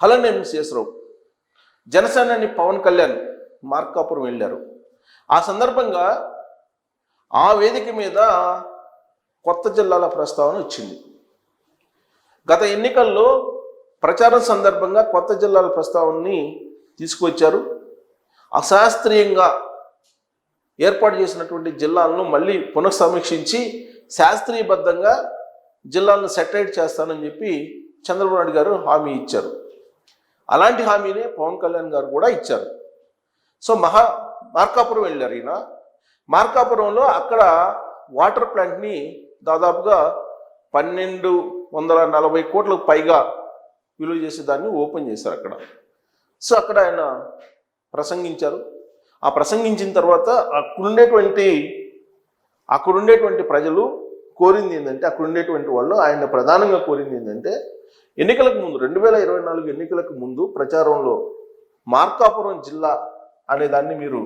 హలనేని శేషరావు జనసేనాని పవన్ కళ్యాణ్ మార్కాపురం వెళ్ళారు. ఆ సందర్భంగా ఆ వేదిక మీద కొత్త జిల్లాల ప్రస్తావన వచ్చింది. గత ఎన్నికల్లో ప్రచారం సందర్భంగా కొత్త జిల్లాల ప్రస్తావనని తీసుకువచ్చారు. అశాస్త్రీయంగా ఏర్పాటు చేసినటువంటి జిల్లాలను మళ్ళీ పునఃసమీక్షించి శాస్త్రీయబద్ధంగా జిల్లాలను సెటరేట్ చేస్తానని చెప్పి చంద్రబాబు నాయుడు గారు హామీ ఇచ్చారు. అలాంటి హామీనే పవన్ కళ్యాణ్ గారు కూడా ఇచ్చారు. సో మార్కాపురం వెళ్ళారు. ఈయన మార్కాపురంలో అక్కడ వాటర్ ప్లాంట్ని దాదాపుగా 1240 కోట్లకు పైగా విలువ చేసే దాన్ని ఓపెన్ చేశారు అక్కడ. సో అక్కడ ఆయన ప్రసంగించారు. ఆ ప్రసంగించిన తర్వాత అక్కడుండేటువంటి ప్రజలు కోరింది ఏంటంటే, అక్కడుండేటువంటి వాళ్ళు ఆయన ప్రధానంగా కోరింది ఏంటంటే, ఎన్నికలకు ముందు 2024 ఎన్నికలకు ముందు ప్రచారంలో మార్కాపురం జిల్లా అనే దాన్ని మీరు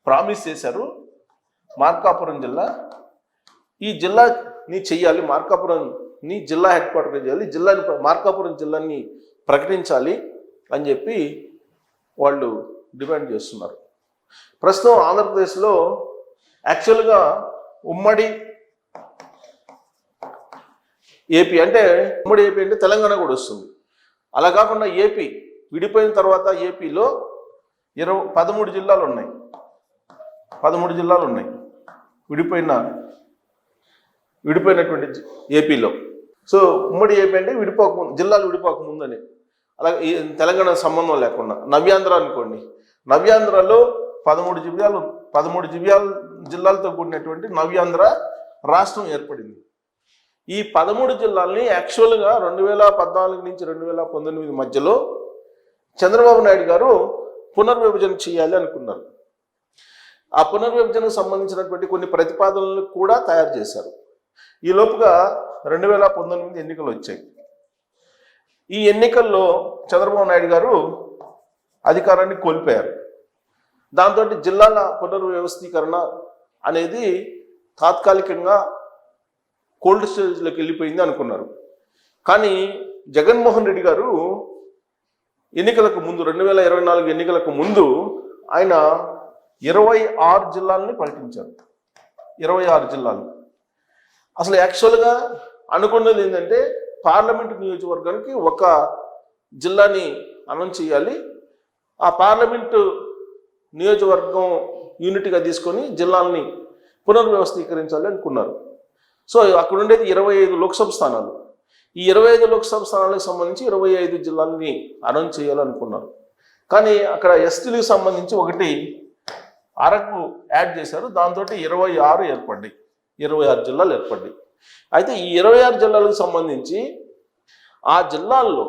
ప్రామిస్ చేశారు. మార్కాపురం జిల్లా, ఈ జిల్లాని చెయ్యాలి, మార్కాపురంని జిల్లా హెడ్ క్వార్టర్గా చేయాలి, మార్కాపురం జిల్లాని ప్రకటించాలి అని చెప్పి వాళ్ళు డిమాండ్ చేస్తున్నారు. ప్రస్తుతం ఆంధ్రప్రదేశ్లో యాక్చువల్గా ఉమ్మడి ఏపీ అంటే తెలంగాణ కూడా వస్తుంది. అలా కాకుండా ఏపీ విడిపోయిన తర్వాత ఏపీలో 13 జిల్లాలు ఉన్నాయి. 13 జిల్లాలు ఉన్నాయి విడిపోయినటువంటి ఏపీలో. సో ఉమ్మడి ఏపీ అంటే జిల్లాలు విడిపోకముందని. అలాగే తెలంగాణ సంబంధం లేకుండా నవ్యాంధ్ర అనుకోండి, నవ్యాంధ్రలో 13 జిల్లాలతో కూడినటువంటి నవ్యాంధ్ర రాష్ట్రం ఏర్పడింది. ఈ 13 జిల్లాల్ని యాక్చువల్గా 2014 నుంచి 2019 మధ్యలో చంద్రబాబు నాయుడు గారు పునర్విభజన చేయాలి అనుకున్నారు. ఆ పునర్విభజనకు సంబంధించినటువంటి కొన్ని ప్రతిపాదనలు కూడా తయారు చేశారు. ఈ లోపుగా 2019 ఎన్నికలు వచ్చాయి. ఈ ఎన్నికల్లో చంద్రబాబు నాయుడు గారు అధికారాన్ని కోల్పోయారు. దాంతో జిల్లాల పునర్వ్యవస్థీకరణ అనేది తాత్కాలికంగా కోల్డ్ స్టోరేజ్లోకి వెళ్ళిపోయింది అనుకున్నారు. కానీ జగన్మోహన్ రెడ్డి గారు ఎన్నికలకు ముందు 2024 ఎన్నికలకు ముందు ఆయన 26 జిల్లాలని ప్రకటించారు. 26 జిల్లాలు. అసలు యాక్చువల్గా అనుకున్నది ఏంటంటే, పార్లమెంటు నియోజకవర్గానికి ఒక జిల్లాని అనౌన్స్ చేయాలి, ఆ పార్లమెంటు నియోజకవర్గం యూనిట్గా తీసుకొని జిల్లాల్ని పునర్వ్యవస్థీకరించాలి అనుకున్నారు. సో అక్కడ ఉండేది 25 లోక్సభ స్థానాలు. ఈ 25 లోక్సభ స్థానాలకు సంబంధించి 25 జిల్లాలని అనౌన్స్ చేయాలనుకున్నారు. కానీ అక్కడ ఎస్టీలకు సంబంధించి ఒకటి అరకు యాడ్ చేశారు. దాంతో 26 జిల్లాలు ఏర్పడ్డాయి. అయితే ఈ 26 జిల్లాలకు సంబంధించి ఆ జిల్లాల్లో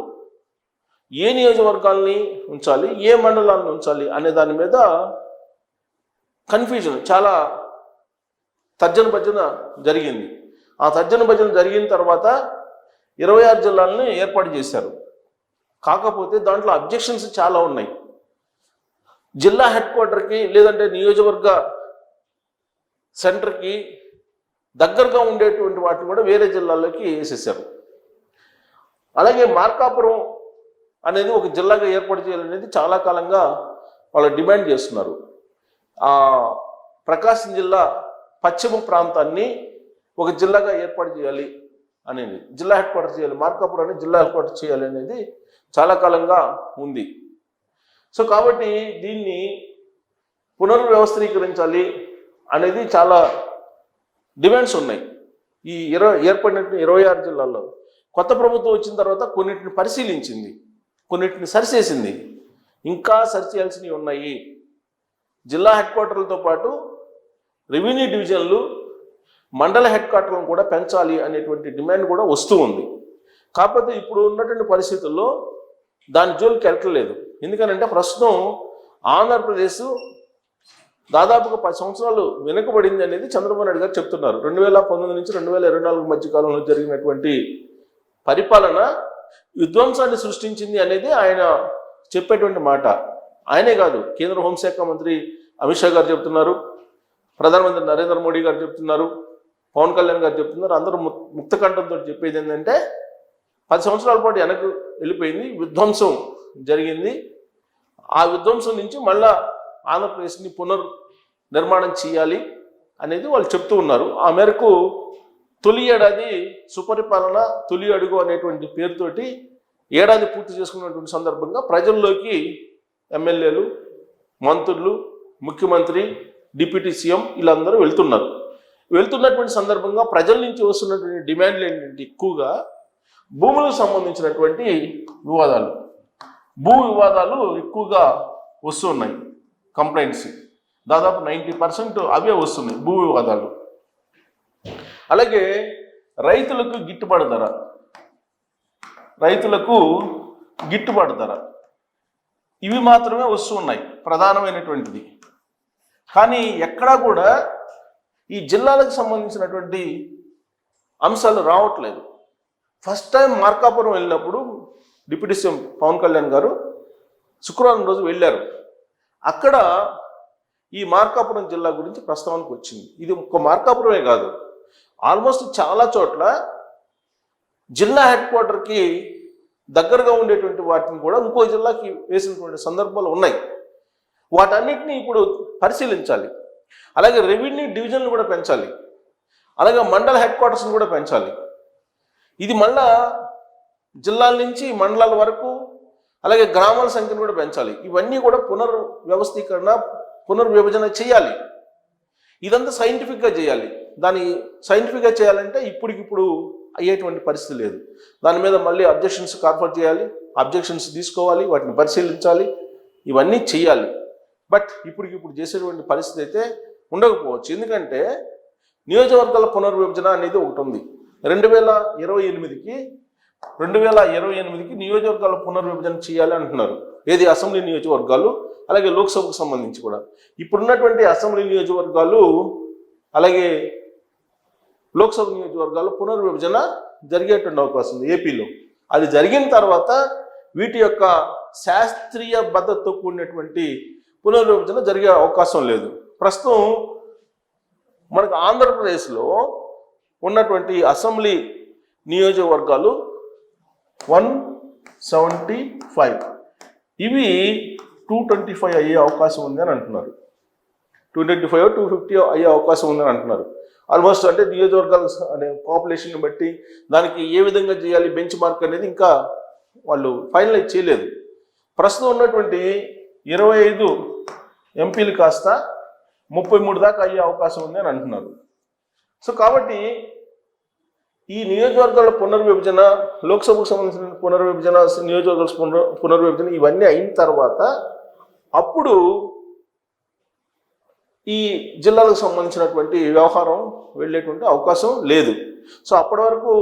ఏ నియోజకవర్గాల్ని ఉంచాలి, ఏ మండలాలను ఉంచాలి అనే దాని మీద కన్ఫ్యూజన్, చాలా తర్జన భర్జన జరిగింది. ఆ తర్జన భర్జన జరిగిన తర్వాత 26 జిల్లాలని ఏర్పాటు చేశారు. కాకపోతే దాంట్లో అబ్జెక్షన్స్ చాలా ఉన్నాయి. జిల్లా హెడ్ క్వార్టర్కి లేదంటే నియోజకవర్గ సెంటర్కి దగ్గరగా ఉండేటువంటి వాటిని కూడా వేరే జిల్లాల్లోకి వేసేసారు. అలాగే మార్కాపురం అనేది ఒక జిల్లాగా ఏర్పాటు చేయాలనేది చాలా కాలంగా వాళ్ళు డిమాండ్ చేస్తున్నారు. ప్రకాశం జిల్లా పశ్చిమ ప్రాంతాన్ని ఒక జిల్లాగా ఏర్పాటు చేయాలి అనేది, జిల్లా హెడ్ క్వార్టర్ చేయాలి, మార్కాపురాన్ని జిల్లా హెడ్ క్వార్టర్ చేయాలి అనేది చాలా కాలంగా ఉంది. సో కాబట్టి దీన్ని పునర్వ్యవస్థీకరించాలి అనేది చాలా డిమాండ్స్ ఉన్నాయి. ఈ ఏర్పడినట్టు 26 జిల్లాల్లో కొత్త ప్రభుత్వం వచ్చిన తర్వాత కొన్నిటిని పరిశీలించింది, కొన్నిటిని సరిచేసింది, ఇంకా సరిచేయాల్సినవి ఉన్నాయి. జిల్లా హెడ్ క్వార్టర్లతో పాటు రెవెన్యూ డివిజన్లు, మండల హెడ్ క్వార్టర్లను కూడా పెంచాలి అనేటువంటి డిమాండ్ కూడా వస్తూ ఉంది. కాకపోతే ఇప్పుడు ఉన్నటువంటి పరిస్థితుల్లో దాని జోలికి వెళ్ళట్లేదు. ఎందుకనంటే ప్రస్తుతం ఆంధ్రప్రదేశ్ దాదాపుగా 10 సంవత్సరాలు వెనుకబడింది అనేది చంద్రబాబు నాయుడు గారు చెప్తున్నారు. 2019 నుంచి 2024 మధ్య కాలంలో జరిగినటువంటి పరిపాలన విధ్వంసాన్ని సృష్టించింది అనేది ఆయన చెప్పేటువంటి మాట. ఆయనే కాదు, కేంద్ర హోంశాఖ మంత్రి అమిత్ షా గారు చెప్తున్నారు, ప్రధానమంత్రి నరేంద్ర మోడీ గారు చెప్తున్నారు, పవన్ కళ్యాణ్ గారు చెప్తున్నారు. అందరూ ముక్త కంఠంతో చెప్పేది ఏంటంటే 10 సంవత్సరాల పాటు వెళ్ళిపోయింది, విధ్వంసం జరిగింది. ఆ విధ్వంసం నుంచి మళ్ళా ఆంధ్రప్రదేశ్ని నిర్మాణం చేయాలి అనేది వాళ్ళు చెప్తూ ఉన్నారు. ఆ మేరకు తొలి ఏడాది సుపరిపాలన తొలి అడుగు అనేటువంటి పేరుతోటి ఏడాది పూర్తి చేసుకున్నటువంటి సందర్భంగా ప్రజల్లోకి ఎమ్మెల్యేలు, మంత్రులు, ముఖ్యమంత్రి, డిప్యూటీ సీఎం వీళ్ళందరూ వెళ్తున్నటువంటి సందర్భంగా ప్రజల నుంచి వస్తున్నటువంటి డిమాండ్లు ఏంటంటే ఎక్కువగా భూములకు సంబంధించినటువంటి వివాదాలు, భూ వివాదాలు ఎక్కువగా వస్తున్నాయి. కంప్లైంట్స్ దాదాపు 90% అవే వస్తున్నాయి, భూ వివాదాలు. అలాగే రైతులకు గిట్టుబాటు ధర ఇవి మాత్రమే వస్తున్నాయి ప్రధానమైనటువంటిది. కానీ ఎక్కడా కూడా ఈ జిల్లాలకు సంబంధించినటువంటి అంశాలు రావట్లేదు. ఫస్ట్ టైం మార్కాపురం వెళ్ళినప్పుడు డిప్యూటీ సీఎం పవన్ కళ్యాణ్ గారు శుక్రవారం రోజు వెళ్ళారు. అక్కడ ఈ మార్కాపురం జిల్లా గురించి ప్రస్తావనకు వచ్చింది. ఇది ఒక మార్కాపురమే కాదు, ఆల్మోస్ట్ చాలా చోట్ల జిల్లా హెడ్ క్వార్టర్కి దగ్గరగా ఉండేటువంటి వాటిని కూడా ఇంకో జిల్లాకి వేసినటువంటి సందర్భాలు ఉన్నాయి. వాటన్నిటిని ఇప్పుడు పరిశీలించాలి. అలాగే రెవెన్యూ డివిజన్లు కూడా పెంచాలి. అలాగే మండల హెడ్ క్వార్టర్స్ని కూడా పెంచాలి. ఇది మళ్ళా జిల్లాల నుంచి మండలాల వరకు, అలాగే గ్రామాల సంఖ్యను కూడా పెంచాలి. ఇవన్నీ కూడా పునర్విభజన చేయాలి. ఇదంతా సైంటిఫిక్గా చేయాలి. దాన్ని సైంటిఫిక్గా చేయాలంటే ఇప్పటికిప్పుడు అయ్యేటువంటి పరిస్థితి లేదు. దాని మీద మళ్ళీ అబ్జెక్షన్స్ కార్పొరేట్ చేయాలి, అబ్జెక్షన్స్ తీసుకోవాలి, వాటిని పరిశీలించాలి, ఇవన్నీ చేయాలి. బట్ ఇప్పటికిప్పుడు చేసేటువంటి పరిస్థితి అయితే ఉండకపోవచ్చు. ఎందుకంటే నియోజకవర్గాల పునర్విభజన అనేది ఒకటి ఉంది. 2028కి నియోజకవర్గాల పునర్విభజన చేయాలి అంటున్నారు. ఏది? అసెంబ్లీ నియోజకవర్గాలు, అలాగే లోక్సభకు సంబంధించి కూడా. ఇప్పుడున్నటువంటి అసెంబ్లీ నియోజకవర్గాలు అలాగే లోక్సభ నియోజకవర్గాలు పునర్విభజన జరిగేటువంటి అవకాశం ఉంది ఏపీలో. అది జరిగిన తర్వాత వీటి యొక్క శాస్త్రీయ భద్రతతో కూడినటువంటి పునర్విభజన జరిగే అవకాశం లేదు. ప్రస్తుతం మనకు ఆంధ్రప్రదేశ్లో ఉన్నటువంటి అసెంబ్లీ నియోజకవర్గాలు 175, ఇవి 225 అయ్యే అవకాశం ఉంది అని అంటున్నారు. 225, 250 అయ్యే అవకాశం ఉందని అంటున్నారు. ఆల్మోస్ట్ అంటే నియోజకవర్గాల అనే పాపులేషన్ బట్టి దానికి ఏ విధంగా చేయాలి బెంచ్ మార్క్ అనేది ఇంకా వాళ్ళు ఫైనలైజ్ చేయలేదు. ప్రస్తుతం ఉన్నటువంటి 25 ఎంపీలు కాస్త 33 దాకా అయ్యే అవకాశం ఉంది అని అంటున్నారు. సో కాబట్టి ఈ నియోజకవర్గాల పునర్విభజన, లోక్సభకు సంబంధించిన పునర్విభజన, నియోజకవర్గాల పునర్విభజన ఇవన్నీ అయిన తర్వాత అప్పుడు ఈ జిల్లాలకు సంబంధించినటువంటి వ్యవహారం వెళ్ళేటువంటి అవకాశం లేదు. సో అప్పటి వరకు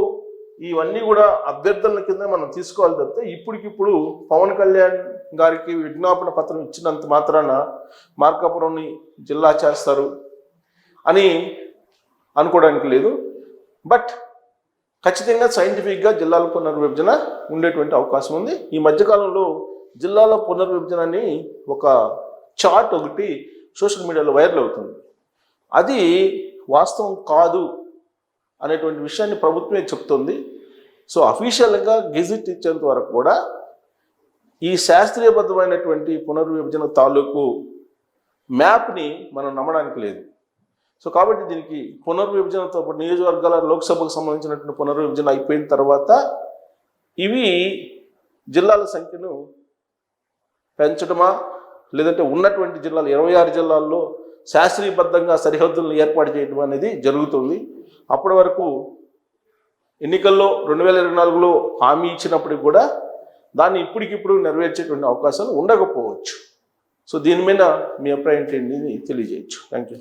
ఇవన్నీ కూడా అభ్యర్థనల కింద మనం తీసుకోవాలి తప్పితే ఇప్పటికిప్పుడు పవన్ కళ్యాణ్ గారికి విజ్ఞాపన పత్రం ఇచ్చినంత మాత్రాన మార్కాపురంని జిల్లా చేస్తారు అని అనుకోవడానికి లేదు. బట్ ఖచ్చితంగా సైంటిఫిక్గా జిల్లాల పునర్విభజన ఉండేటువంటి అవకాశం ఉంది. ఈ మధ్యకాలంలో జిల్లాల పునర్విభజనని ఒక చార్ట్ ఒకటి సోషల్ మీడియాలో వైరల్ అవుతుంది. అది వాస్తవం కాదు అనేటువంటి విషయాన్ని ప్రభుత్వమే చెప్తుంది. సో అఫీషియల్గా గెజిట్ ఇచ్చేంత వరకు కూడా ఈ శాస్త్రీయబద్ధమైనటువంటి పునర్విభజన తాలూకు మ్యాప్ని మనం నమ్మడానికి లేదు. సో కాబట్టి దీనికి పునర్విభజనతో పాటు నియోజకవర్గాల లోక్సభకు సంబంధించినటువంటి పునర్విభజన అయిపోయిన తర్వాత ఇవి జిల్లాల సంఖ్యను పెంచడమా, లేదంటే ఉన్నటువంటి జిల్లాలు 26 జిల్లాల్లో శాస్త్రీయబద్ధంగా సరిహద్దులను ఏర్పాటు చేయడం అనేది జరుగుతుంది. అప్పటి వరకు ఎన్నికల్లో 2024లో హామీ ఇచ్చినప్పటికి కూడా దాన్ని ఇప్పటికిప్పుడు నెరవేర్చేటువంటి అవకాశాలు ఉండకపోవచ్చు. సో దీని మీద మీ అభిప్రాయం ఏంటి తెలియజేయచ్చు. Thank you.